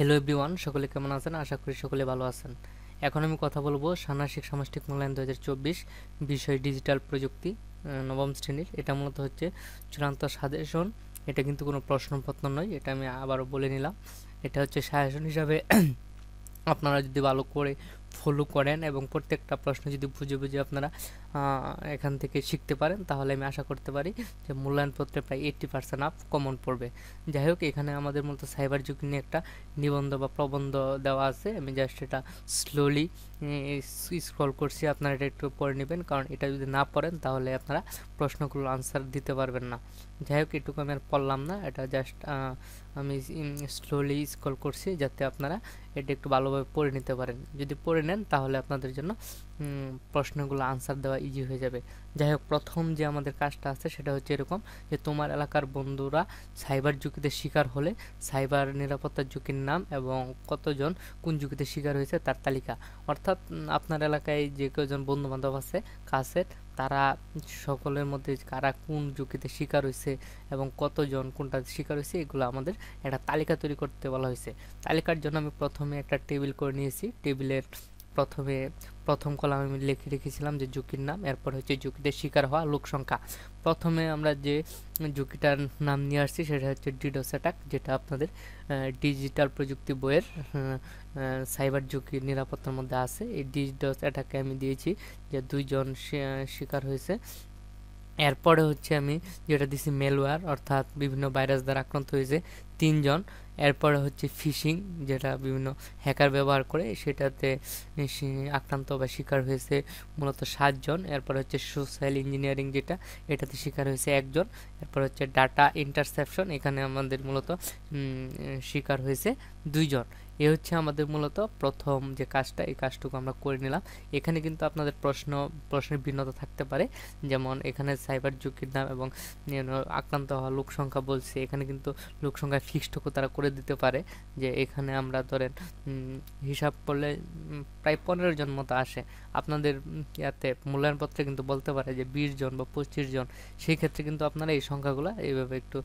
Hello everyone, সকলে কেমন আছেন? আশা করি সকলে ভালো আছেন। এখন আমি কথা বলবো ষান্মাসিক সামষ্টিক মূল্যায়ন 2024 বিষয় ডিজিটাল প্রযুক্তি, নবম শ্রেণীর। এটা মূলত হচ্ছে চূড়ান্ত সাজেশন। এটা কিন্তু কোনো প্রশ্নপত্র নয়, এটা আমি আবারও বলে নিলাম। এটা হচ্ছে সাজেশন হিসাবে আপনারা যদি ভালো করে ফলো করেন এবং প্রত্যেকটা প্রশ্ন যদি বুঝে বুঝে আপনারা এখান থেকে শিখতে পারেন, তাহলে আমি আশা করতে পারি যে মূল্যায়নপত্রে প্রায় 80% আপ কমন পড়বে। যাই হোক, এখানে আমাদের মূলত সাইবার ঝুঁকি নিয়ে একটা নিবন্ধ বা প্রবন্ধ দেওয়া আছে। আমি জাস্ট এটা স্লোলি স্ক্রল করছি, আপনারা এটা একটু পড়ে নেবেন, কারণ এটা যদি না পড়েন তাহলে আপনারা প্রশ্নগুলোর আনসার দিতে পারবেন না। যাই হোক, এটুকু আমি আর পড়লাম না, এটা জাস্ট আমি স্লোলি স্ক্রল করছি যাতে আপনারা এটা একটু ভালোভাবে পড়ে নিতে পারেন। যদি পড়ে নেন তাহলে আপনাদের জন্য প্রশ্নগুলো আনসার দেওয়া ইজি হয়ে যাবে। যাই হোক, প্রথম যে আমাদের কাজটা আছে সেটা হচ্ছে এরকম যে তোমার এলাকার বন্ধুরা সাইবার ঝুঁকিতে শিকার হলে সাইবার নিরাপত্তার ঝুঁকির নাম এবং কতজন কোন ঝুঁকিতে শিকার হয়েছে তার তালিকা। অর্থাৎ আপনার এলাকায় যে কজন বন্ধু বান্ধব আছে কাছের, তারা সকলের মধ্যে কারা কোন ঝুঁকিতে শিকার হয়েছে এবং কতজন কোনটাতে শিকার হয়েছে, এগুলো আমাদের একটা তালিকা তৈরি করতে বলা হয়েছে। তালিকার জন্য আমি প্রথমে একটা টেবিল করে নিয়েছি। টেবিলের প্রথম কলামে আমি লিখে রেখেছিলাম যে ঝুঁকির নাম, এরপর হচ্ছে ঝুঁকিতে শিকার হওয়া লোক সংখ্যা। প্রথমে আমরা যে ঝুঁকিটার নাম নিয়ে আসছি সেটা হচ্ছে ডিডোস অ্যাটাক, যেটা আপনাদের ডিজিটাল প্রযুক্তি বইয়ের সাইবার ঝুঁকি নিরাপত্তার মধ্যে আছে। এই ডিডোস অ্যাটাকে আমি দিয়েছি যে 2 জন শিকার হয়েছে। এরপরে হচ্ছে আমি যেটা দিছি মেলওয়্যার, অর্থাৎ বিভিন্ন ভাইরাস দ্বারা আক্রান্ত হয়েছে 3 জন। এরপরে হচ্ছে ফিশিং, যেটা বিভিন্ন হ্যাকার ব্যবহার করে, সেটাতে আক্রান্ত বা শিকার হয়েছে মূলত 7 জন। এরপর হচ্ছে সোশ্যাল ইঞ্জিনিয়ারিং, যেটা এটাতে শিকার হয়েছে 1 জন। এরপর হচ্ছে ডাটা ইন্টারসেপশন, এখানে আমাদের মূলত শিকার হয়েছে 2 জন। এ হচ্ছে আমাদের মূলত প্রথম যে কাজটা, এই কাজটুকু আমরা করে নিলাম। এখানে কিন্তু আপনাদের প্রশ্নের ভিন্নতা থাকতে পারে, যেমন এখানে সাইবার ঝুঁকির নাম এবং আক্রান্ত হওয়া লোক সংখ্যা বলছে, এখানে কিন্তু লোক সংখ্যা ফিক্সডও তারা করে দিতে পারে। যে এখানে আমরা ধরেন হিসাব করলে প্রায় 15 জন মতো আসে। আপনাদের ইয়াতে মূল্যায়নপত্রে কিন্তু বলতে পারে যে 20 জন বা 25 জন। সেই ক্ষেত্রে কিন্তু আপনারা এই সংখ্যাগুলো এইভাবে একটু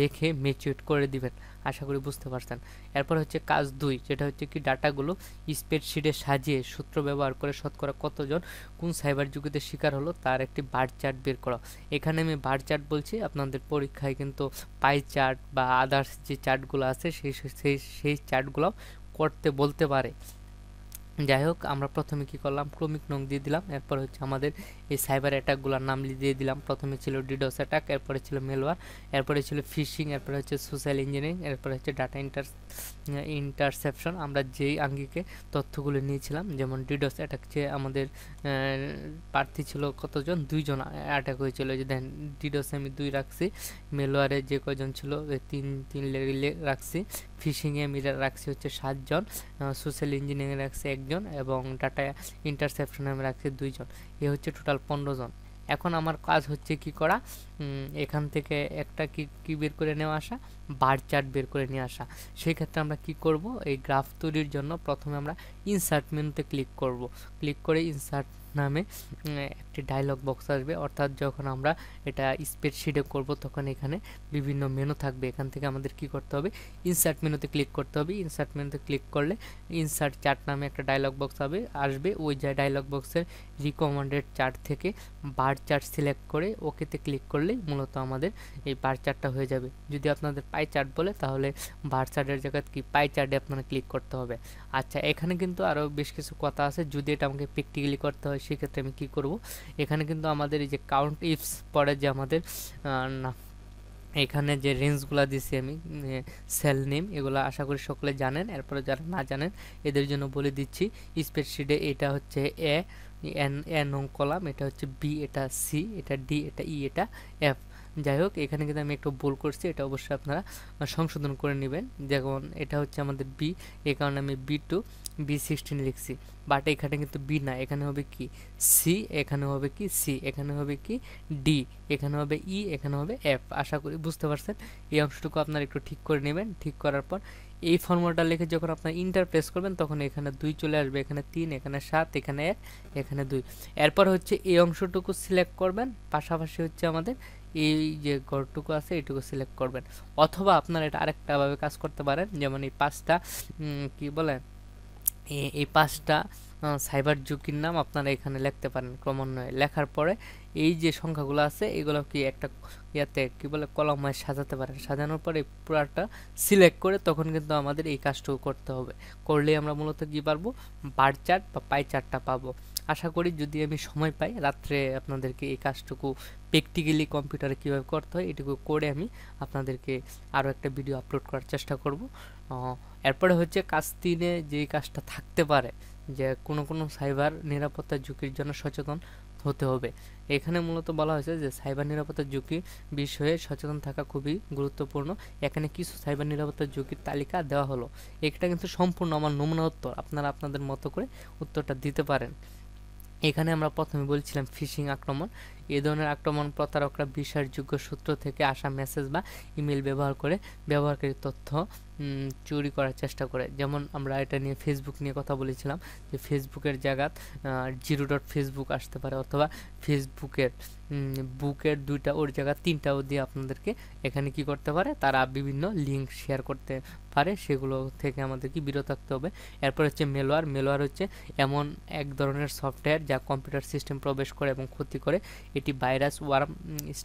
দেখে ম্যাচিউর করে দিবেন। আশা করি বুঝতে পারছেন। এরপর হচ্ছে কাজ 2, যেটা হচ্ছে কি ডাটাগুলো স্প্রেডশিটে সাজিয়ে সূত্র ব্যবহার করে শতকরা কতজন কোন সাইবার ঝুঁকিতে শিকার হলো তার একটি বার চার্ট বের করা। এখানে আমি বার চার্ট বলছি, আপনাদের পরীক্ষায় কিন্তু পাই চার্ট বা আদার্স যে চার্টগুলো আছে সেই চার্টগুলো করতে বলতে পারে। যাই হোক, আমরা প্রথমে কি করলাম, ক্রমিক নং দিয়ে দিলাম। এরপর হচ্ছে আমাদের এই সাইবার অ্যাটাকগুলোর নাম দিয়ে দিলাম। প্রথমে ছিল ডিডোস অ্যাটাক, এরপরে ছিল মেলওয়্যার, এরপরে ছিল ফিশিং, এরপরে হচ্ছে সোশ্যাল ইঞ্জিনিয়ারিং, এরপরে হচ্ছে ডাটা ইন্টারসেপশন। আমরা যেই আঙ্গিকে তথ্যগুলো নিয়েছিলাম, যেমন ডিডোস অ্যাটাক যে আমাদের প্রার্থী ছিল কতজন, 2 জন অ্যাটাক হয়েছিল, যে দেন ডিডোসে আমি 2 রাখছি, মেলওয়্যারে যে কয়জন ছিল 3 রাখছি, ফিশিংয়ে আমি রাখছি হচ্ছে 7 জন, সোশ্যাল ইঞ্জিনিয়ারিং রাখছি 1 জন এবং ডাটা ইন্টারসেপশনে আমি রাখছি 2 জন। এ হচ্ছে টোটাল 15 জন। এখন আমার কাজ হচ্ছে কি করা, এখান থেকে একটা কি বের করে নেওয়া আসা, বার চার্ট বের করে নিয়ে আসা। সেই ক্ষেত্রে আমরা কি করব, এই গ্রাফ তৈরির জন্য প্রথমে আমরা ইনসার্ট মেনুতে ক্লিক করব। ক্লিক করে ইনসার্ট নামে একটি ডায়লগ বক্স আসবে, অর্থাৎ যখন আমরা এটা স্প্রেডশিটে করব তখন এখানে বিভিন্ন মেনু থাকবে। এখান থেকে আমাদের কি করতে হবে, ইনসার্ট মেনুতে ক্লিক করতে হবে। ইনসার্ট মেনুতে ক্লিক করলে ইনসার্ট চার্ট নামে একটা ডায়লগ বক্স আসবে। ওই যে ডায়লগ বক্সের রিকমেন্ডেড চার্ট থেকে বার চার্ট সিলেক্ট করে ওকেতে ক্লিক করলেই মূলত আমাদের এই বার চার্টটা হয়ে যাবে। যদি আপনাদের পাই চার্ট বলে তাহলে বার চার্টের জায়গায় কি পাই চার্টে আপনারা ক্লিক করতে হবে। আচ্ছা, এখানে কিন্তু আরও বেশ কিছু কথা আছে, যদি এটা আমাকে প্র্যাকটিক্যালি করতে হয় সেক্ষেত্রে আমি কি করব, এখানে কিন্তু আমাদের এই যে কাউন্ট ইফস পরে যে আমাদের এখানে যে রেঞ্জগুলো দিছি আমি, সেল নেম, এগুলো আশা করি সকলে জানেন। এরপরে যারা না জানেন এদের জন্য বলে দিচ্ছি, স্প্রেডশিটে এটা হচ্ছে এ নং কলাম, এটা হচ্ছে বি, এটা সি, এটা ডি, এটা ই, এটা এফ। যাই হোক, এখানে কিন্তু আমি একটু ভুল করছি, এটা অবশ্যই আপনারা সংশোধন করে নেবেন। যেমন এটা হচ্ছে আমাদের বি, এই কারণে আমি B16 লিখছি, বাট এখানে কিন্তু বি না, এখানে হবে কি সি, এখানে হবে কি সি, এখানে হবে কি ডি, এখানে হবে ই, এখানে হবে এফ। আশা করি বুঝতে পারছেন। এই অংশটুকু আপনারা একটু ঠিক করে নেবেন। ঠিক করার পর এই ফর্মুলাটা লিখে যখন আপনার ইন্টার প্রেস করবেন তখন এখানে 2 চলে আসবে, এখানে 3, এখানে 7, এখানে 1, এখানে 2। এরপর হচ্ছে এই অংশটুকু সিলেক্ট করবেন, পাশাপাশি হচ্ছে আমাদের এই যে ঘরটুকু আছে এইটুকু সিলেক্ট করবেন, অথবা আপনারা এটা আরেকটাভাবে কাজ করতে পারেন, যেমন এই 5টা কি বলে এই 5টা সাইবার ঝুঁকির নাম আপনারা এখানে লিখতে পারেন ক্রমান্বয়ে। লেখার পরে এই যে সংখ্যাগুলো আছে এগুলো কি একটা ইয়াতে কি বলে কলামে সাজাতে পারেন। সাজানোর পরে পুরাটা সিলেক্ট করে তখন কিন্তু আমাদের এই কাজটুকু করতে হবে। করলেই আমরা মূলত কি পারবো, বার চার্ট বা পাই চার্টটা পাবো। আশা করি যদি আমি সময় পাই রাত্রে আপনাদেরকে এই কাজটুকু প্র্যাকটিক্যালি কম্পিউটারে কীভাবে করতে হয় এটুকু করে আমি আপনাদেরকে আরও একটা ভিডিও আপলোড করার চেষ্টা করব। এরপরে হচ্ছে কাজ 3-এ যেই কাজটা থাকতে পারে যে কোনো সাইবার নিরাপত্তার ঝুঁকির জন্য সচেতন হতে হবে। এখানে মূলত বলা হয়েছে যে সাইবার নিরাপত্তার ঝুঁকি বিষয়ে সচেতন থাকা খুবই গুরুত্বপূর্ণ। এখানে কিছু সাইবার নিরাপত্তার ঝুঁকির তালিকা দেওয়া হলো। এটা কিন্তু সম্পূর্ণ আমার নমুনা উত্তর, আপনারা আপনাদের মতো করে উত্তরটা দিতে পারেন। এখানে আমরা প্রথমে বলছিলাম ফিশিং আক্রমণ। এই ধরনের আক্রমণ প্রতারকরা বিশ্বাসযোগ্য সূত্র থেকে আসা মেসেজ বা ইমেল ব্যবহার করে ব্যবহারকারীর তথ্য চুরি করার চেষ্টা করে। যেমন আমরা এটা নিয়ে ফেসবুক নিয়ে কথা বলেছিলাম যে ফেসবুকের জায়গাত .facebook আসতে পারে, অথবা ফেসবুকের বুকের 2টা ওর জায়গা 3টাও দিয়ে আপনাদেরকে এখানে কি করতে পারে, তারা বিভিন্ন লিঙ্ক শেয়ার করতে পারে, সেগুলো থেকে আমাদেরকে বিরত থাকতে হবে। এরপর হচ্ছে মেলওয়্যার। মেলওয়্যার হচ্ছে এমন এক ধরনের সফটওয়্যার যা কম্পিউটার সিস্টেম প্রবেশ করে এবং ক্ষতি করে। এটি virus, worm,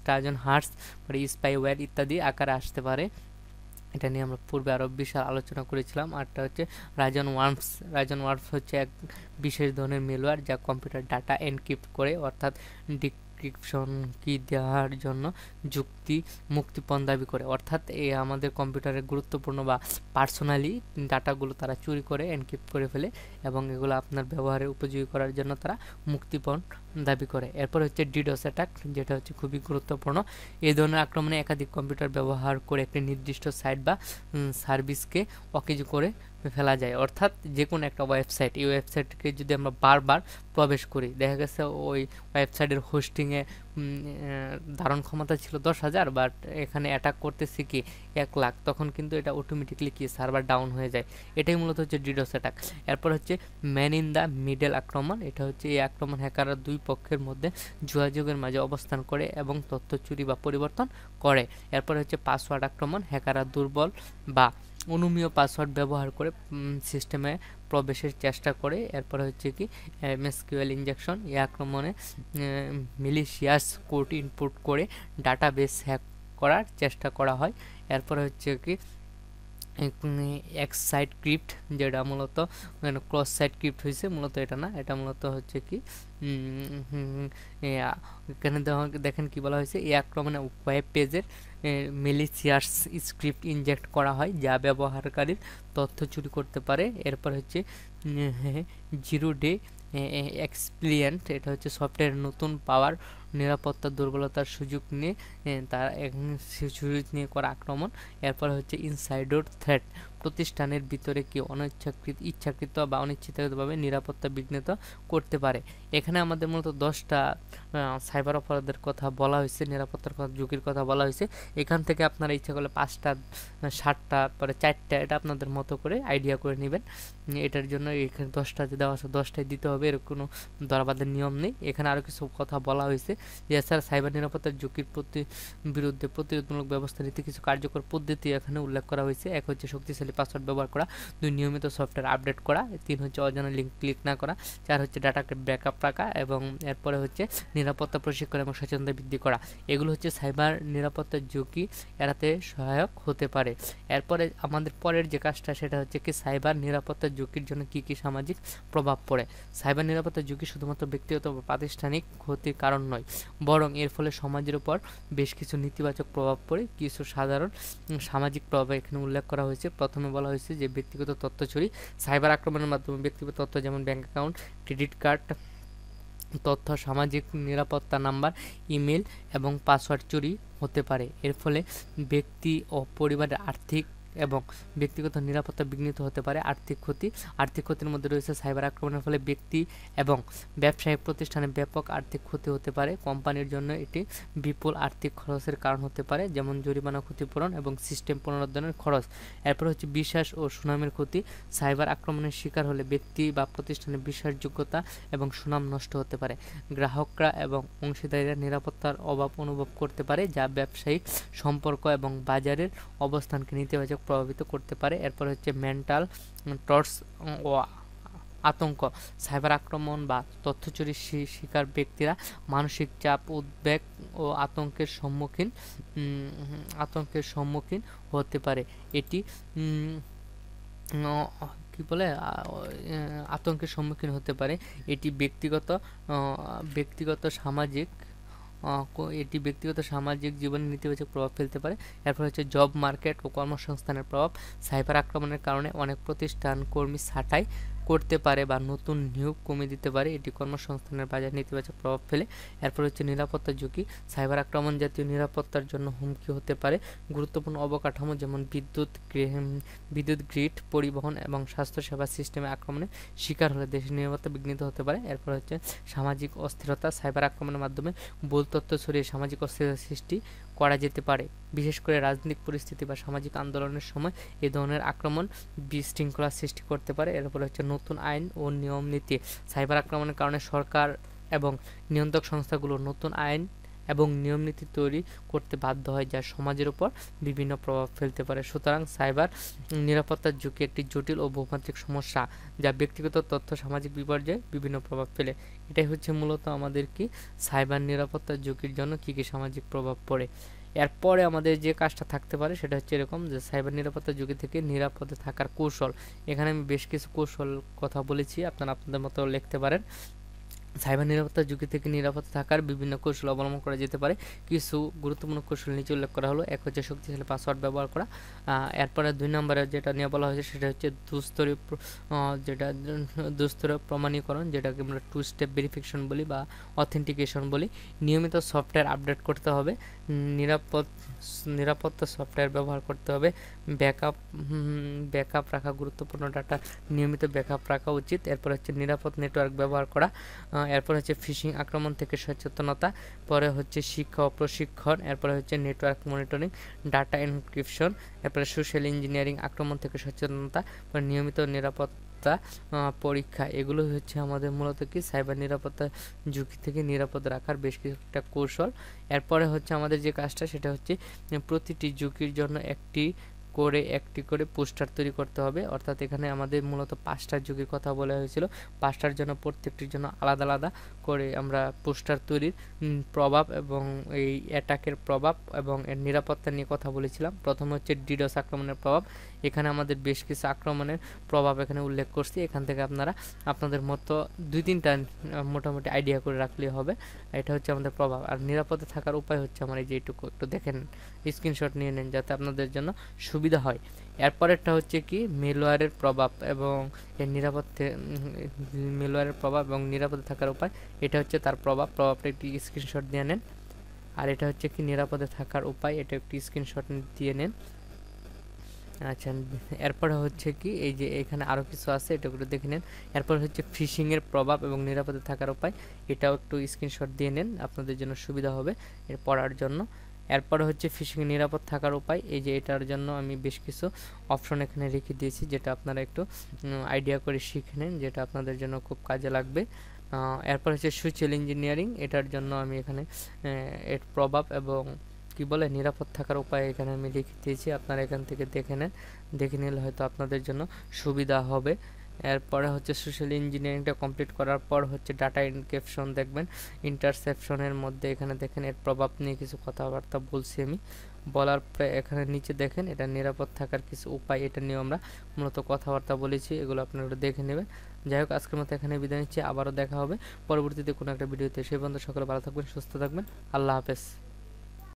Trojan horse, spyware ইত্যাদি আকারে আসতে পারে। এটা নিয়ে আমরা পূর্বে আরও বিশাল আলোচনা করেছিলাম। আরটা হচ্ছে ট্রোজান ওয়ার্মস। ট্রোজান ওয়ার্মস হচ্ছে এক বিশেষ ধরনের মেলওয়্যার যা কম্পিউটার ডাটা এনক্রিপ্ট করে, অর্থাৎ ডিক্রিপশন কি দেওয়ার জন্য মুক্তিপণ দাবি করে। অর্থাৎ আমাদের কম্পিউটারের গুরুত্বপূর্ণ বা পার্সোনালি ডাটাগুলো তারা চুরি করে এনক্রিপ্ট করে ফেলে এবং এগুলো আপনার ব্যবহারের উপযোগী করার জন্য তারা মুক্তিপণ দাবি করে। এরপর হচ্ছে ডিডোস অ্যাটাক, যেটা হচ্ছে খুবই গুরুত্বপূর্ণ। এই ধরনের আক্রমণে একাধিক কম্পিউটার ব্যবহার করে একটি নির্দিষ্ট সাইট বা সার্ভিসকে অকেজ করে ফেলা যায়। অর্থাৎ যে কোনো একটা ওয়েবসাইট, এই ওয়েবসাইটকে যদি আমরা বারবার প্রবেশ করি, দেখা গেছে ওই ওয়েবসাইটের হোস্টিংয়ে ধারণ ক্ষমতা ছিল 10,000, বাট এখানে অ্যাটাক করতেছি কি 1 লাখ, তখন কিন্তু এটা অটোমেটিকলি কি সার্ভার ডাউন হয়ে যায়। এটাই মূলত হচ্ছে ডিডোস অ্যাটাক। এরপর হচ্ছে ম্যান ইন দ্য মিডল আক্রমণ। এটা হচ্ছে এই আক্রমণ হ্যাকাররা দুই পক্ষের মধ্যে যোগাযোগের মাঝে অবস্থান করে এবং তথ্য চুরি বা পরিবর্তন করে। এরপর হচ্ছে পাসওয়ার্ড আক্রমণ। হ্যাকাররা দুর্বল বা অনুমেয় পাসওয়ার্ড ব্যবহার করে সিস্টেমে প্রবেশের চেষ্টা করে। এরপরে হচ্ছে কি এমএসকিউএল ইনজেকশন। এই আক্রমণে মিলিশিয়াস কোড ইনপুট করে ডাটাবেস হ্যাক করার চেষ্টা করা হয়। এরপরে হচ্ছে কি এক্স সাইড ক্রিপ্ট, যেটা মূলত ক্রস সাইড ক্রিপ্ট হয়েছে, মূলত এটা না, এটা মূলত হচ্ছে কি এখানে দেখেন কি বলা হয়েছে, এই আক্রমণে ওয়েব পেজের মেলিসিয়াস স্ক্রিপ্ট ইনজেক্ট করা হয় যা ব্যবহারকারীর তথ্য চুরি করতে পারে। এরপর হচ্ছে জিরো ডে এক্সপ্লিয়েন্ট। এটা হচ্ছে সফটওয়্যার নতুন পাওয়ার নিরাপত্তা দুর্বলতার সুযোগ নিয়ে তার সুযোগ নিয়ে করা আক্রমণ। এরপর হচ্ছে ইনসাইডর থ্রেট, প্রতিষ্ঠানের ভিতরে কি ইচ্ছাকৃত বা অনিচ্ছাকৃতভাবে নিরাপত্তা বিঘ্নিত করতে পারে। এখানে আমাদের মূলত 10টা সাইবার অপরাধের কথা বলা হয়েছে, নিরাপত্তার কথা, ঝুঁকির কথা বলা হয়েছে। এখান থেকে আপনারা ইচ্ছা করলে 5টা, 7টা, পরে 4টা, এটা আপনাদের মতো করে আইডিয়া করে নেবেন। এটার জন্য এখানে 10টা যে দেওয়া আছে 10টাই দিতে হবে, এর কোনো দরবাদের নিয়ম নেই। এখানে আরও কিছু কথা বলা হয়েছে যে এছাড়া সাইবার নিরাপত্তার ঝুঁকির বিরুদ্ধে প্রতিরোধমূলক ব্যবস্থা নিতে কিছু কার্যকর পদ্ধতি এখানে উল্লেখ করা হয়েছে। এক হচ্ছে শক্তিশালী পাসওয়ার্ড ব্যবহার করা, 2 নিয়মিত সফটওয়্যার আপডেট করা, 3 হচ্ছে অজানা লিঙ্ক ক্লিক না করা, 4 হচ্ছে ডাটাকে ব্যাকআপ রাখা, এবং এরপরে হচ্ছে নিরাপত্তা প্রশিক্ষণ এবং সচেতনতা বৃদ্ধি করা। এগুলো হচ্ছে সাইবার নিরাপত্তার ঝুঁকি এড়াতে সহায়ক হতে পারে। এরপরে আমাদের পরের যে কাজটা সেটা হচ্ছে কি সাইবার নিরাপত্তার ঝুঁকির জন্য কি কি সামাজিক প্রভাব পড়ে। সাইবার নিরাপত্তার ঝুঁকি শুধুমাত্র ব্যক্তিগত বা প্রাতিষ্ঠানিক ক্ষতির কারণ নয়, বরং এর ফলে সমাজের উপর বেশ কিছু নেতিবাচক প্রভাব পড়ে। কিছু সাধারণ সামাজিক প্রভাব এখানে উল্লেখ করা হয়েছে। প্রথমে বলা হয়েছে যে ব্যক্তিগত তথ্য চুরি। সাইবার আক্রমণের মাধ্যমে ব্যক্তিগত তথ্য যেমন ব্যাংক অ্যাকাউন্ট, ক্রেডিট কার্ড তথ্য, সামাজিক নিরাপত্তা নাম্বার, ইমেল এবং পাসওয়ার্ড চুরি হতে পারে। এর ফলে ব্যক্তি ও পরিবারের আর্থিক এবং ব্যক্তিগত নিরাপত্তা বিঘ্নিত হতে পারে। আর্থিক ক্ষতির মধ্যে রয়েছে সাইবার আক্রমণের ফলে ব্যক্তি এবং ব্যবসায়িক প্রতিষ্ঠানে ব্যাপক আর্থিক ক্ষতি হতে পারে। কোম্পানির জন্য এটি বিপুল আর্থিক খরচের কারণ হতে পারে, যেমন জরিমানা, ক্ষতিপূরণ এবং সিস্টেম পুনরুদ্ধারের খরচ। এরপর হচ্ছে বিশ্বাস ও সুনামের ক্ষতি। সাইবার আক্রমণের শিকার হলে ব্যক্তি বা প্রতিষ্ঠানের বিশ্বাসযোগ্যতা এবং সুনাম নষ্ট হতে পারে। গ্রাহকরা এবং অংশীদারেরা নিরাপত্তার অভাব অনুভব করতে পারে, যা ব্যবসায়িক সম্পর্ক এবং বাজারের অবস্থানকে নেতিবাচক প্রভাবিত করতে পারে। এরপর হচ্ছে মেন্টাল টর্চ ও আতঙ্ক। সাইবার আক্রমণ বা তথ্য চুরির শিকার ব্যক্তিরা মানসিক চাপ, উদ্বেগ ও আতঙ্কের সম্মুখীন হতে পারে। এটি কি বলে আতঙ্কের সম্মুখীন হতে পারে। এটি ব্যক্তিগত সামাজিক জীবনে নেতিবাচক প্রভাব ফেলতে পারে। এরপর হচ্ছে জব মার্কেট ও কর্মসংস্থানের প্রভাব। সাইবার আক্রমণের কারণে অনেক প্রতিষ্ঠান কর্মী ছাঁটাই করতে পারে বা নতুন নিয়োগ কমিয়ে দিতে পারে। এটি কর্মসংস্থানের বাজারে নেতিবাচক প্রভাব ফেলে। এরপর হচ্ছে নিরাপত্তা ঝুঁকি। সাইবার আক্রমণ জাতীয় নিরাপত্তার জন্য হুমকি হতে পারে। গুরুত্বপূর্ণ অবকাঠামো যেমন বিদ্যুৎ গ্রিড, পরিবহন এবং স্বাস্থ্যসেবা সিস্টেমে আক্রমণের শিকার হলে দেশের নিরাপত্তা বিঘ্নিত হতে পারে। এরপর হচ্ছে সামাজিক অস্থিরতা। সাইবার আক্রমণের মাধ্যমে ভুল তথ্য ছড়িয়ে সামাজিক অস্থিরতা সৃষ্টি করা যেতে পারে। বিশেষ করে রাজনৈতিক পরিস্থিতি বা সামাজিক আন্দোলনের সময় এই ধরনের আক্রমণ বিশৃঙ্খলা সৃষ্টি করতে পারে। এরপর হচ্ছে নতুন আইন ও নিয়ম নীতি। সাইবার আক্রমণের কারণে সরকার এবং নিয়ন্ত্রক সংস্থাগুলো নতুন আইন এবং নিয়ম নীতি তৈরি করতে বাধ্য হয়, যা সমাজের উপর বিভিন্ন প্রভাব ফেলতে পারে। সুতরাং সাইবার নিরাপত্তার ঝুঁকি একটি জটিল ও বহুমাত্রিক সমস্যা, যা ব্যক্তিগত তথ্য, সামাজিক বিপর্যয়ে বিভিন্ন প্রভাব ফেলে। এটাই হচ্ছে মূলত আমাদের কি সাইবার নিরাপত্তার ঝুঁকির জন্য কী কী সামাজিক প্রভাব পড়ে। এরপরে আমাদের যে কাজটা থাকতে পারে সেটা হচ্ছে এরকম, যে সাইবার নিরাপত্তার ঝুঁকি থেকে নিরাপদে থাকার কৌশল। এখানে আমি বেশ কিছু কৌশল কথা বলেছি, আপনারা আপনাদের মতো লিখতে পারেন। সাইবার নিরাপত্তার ঝুঁকি থেকে নিরাপদে থাকার বিভিন্ন কৌশল অবলম্বন করা যেতে পারে। কিছু গুরুত্বপূর্ণ কৌশল নিচে উল্লেখ করা হলো। এক হচ্ছে শক্তিশালী পাসওয়ার্ড ব্যবহার করা। এরপরে 2 নম্বরে যেটা নিয়ে বলা হয়েছে সেটা হচ্ছে দুস্তরীয় প্রমাণীকরণ, যেটাকে আমরা 2 স্টেপ ভেরিফিকেশন বলি বা অথেন্টিকেশন বলি। নিয়মিত সফটওয়্যার আপডেট করতে হবে। নিরাপত্তা সফটওয়্যার ব্যবহার করতে হবে। ব্যাকআপ রাখা গুরুত্বপূর্ণ ডাটা নিয়মিত ব্যাকআপ রাখা উচিত। এরপর হচ্ছে নিরাপদ নেটওয়ার্ক ব্যবহার করা। এরপর হচ্ছে ফিশিং আক্রমণ থেকে সচেতনতা। পরে হচ্ছে শিক্ষা ও প্রশিক্ষণ। এরপরে হচ্ছে নেটওয়ার্ক মনিটরিং, ডাটা এনক্রিপশন। এরপরে সোশ্যাল ইঞ্জিনিয়ারিং আক্রমণ থেকে সচেতনতা, পরে নিয়মিত নিরাপত্তা পরীক্ষা। এগুলো হচ্ছে আমাদের মূলত কি সাইবার নিরাপত্তা ঝুঁকি থেকে নিরাপদ রাখার বেশ কিছুটা কৌশল। এরপরে হচ্ছে আমাদের যে কাজটা সেটা হচ্ছে প্রতিটি ঝুঁকির জন্য একটি করে পোস্টার তৈরি করতে হবে। অর্থাৎ এখানে আমাদের মূলত 5টা ঝুঁকির কথা বলা হয়েছিল। 5টার জন্য প্রত্যেকটির জন্য আলাদা আলাদা করে আমরা পোস্টার তৈরির প্রভাব এবং এই অ্যাটাকের প্রভাব এবং এর নিরাপত্তা নিয়ে কথা বলেছিলাম। প্রথমে হচ্ছে ডিডোস আক্রমণের প্রভাব। এখানে আমাদের বেশ কিছু আক্রমণের প্রভাব এখানে উল্লেখ করছি। এখান থেকে আপনারা আপনাদের মতো 2-3টা মোটামুটি আইডিয়া করে রাখলেই হবে। এটা হচ্ছে আমাদের প্রভাব। আর নিরাপদে থাকার উপায় হচ্ছে আমার এই যে একটু দেখেন, স্ক্রিনশট নিয়ে নেন যাতে আপনাদের জন্য সুবিধা হয়। এরপরেরটা হচ্ছে কি মেলওয়্যারের প্রভাব এবং এর নিরাপদে থাকার উপায়। এটা হচ্ছে তার প্রভাবটা একটি স্ক্রিনশট দিয়ে নেন। আর এটা হচ্ছে কি নিরাপদে থাকার উপায়, এটা একটি স্ক্রিনশট দিয়ে নেন। আচ্ছা, এরপরে হচ্ছে কি এই যে এখানে আরও কিছু আছে, এটা একটু দেখে নেন। এরপর হচ্ছে ফিশিংয়ের প্রভাব এবং নিরাপদে থাকার উপায়, এটাও একটু স্ক্রিনশট দিয়ে নেন, আপনাদের জন্য সুবিধা হবে এর পড়ার জন্য। এরপরে হচ্ছে ফিশিংয়ে নিরাপদ থাকার উপায়। এই যে এটার জন্য আমি বেশ কিছু অপশন এখানে রেখে দিয়েছি, যেটা আপনারা একটু আইডিয়া করে শিখে নেন, যেটা আপনাদের জন্য খুব কাজে লাগবে। এরপর হচ্ছে সোশ্যাল ইঞ্জিনিয়ারিং, এটার জন্য আমি এখানে এর প্রভাব এবং কি বলে নিরাপদ থাকার উপায় এখানে আমি লিখে দিয়েছি। আপনারা এখান থেকে দেখে নিলে হয়তো আপনাদের জন্য সুবিধা হবে। এরপরে হচ্ছে সোশ্যাল ইঞ্জিনিয়ারিংটা কমপ্লিট করার পর হচ্ছে ডাটা এনক্রিপশন দেখবেন। ইন্টারসেপশনের মধ্যে এখানে দেখেন এর প্রভাব নিয়ে কিছু কথাবার্তা বলছি আমি। বলার পরে এখানে নিচে দেখেন এটা নিরাপদ থাকার কিছু উপায়, এটা নিয়ে আমরা মূলত কথাবার্তা বলেছি, এগুলো আপনারা দেখে নেবেন। যাই হোক, আজকের মতো এখানে বিদায় নিচ্ছি। আবারও দেখা হবে পরবর্তীতে কোনো একটা ভিডিওতে। সেই পর্যন্ত সকলে ভালো থাকবেন, সুস্থ থাকবেন। আল্লাহ হাফেজ।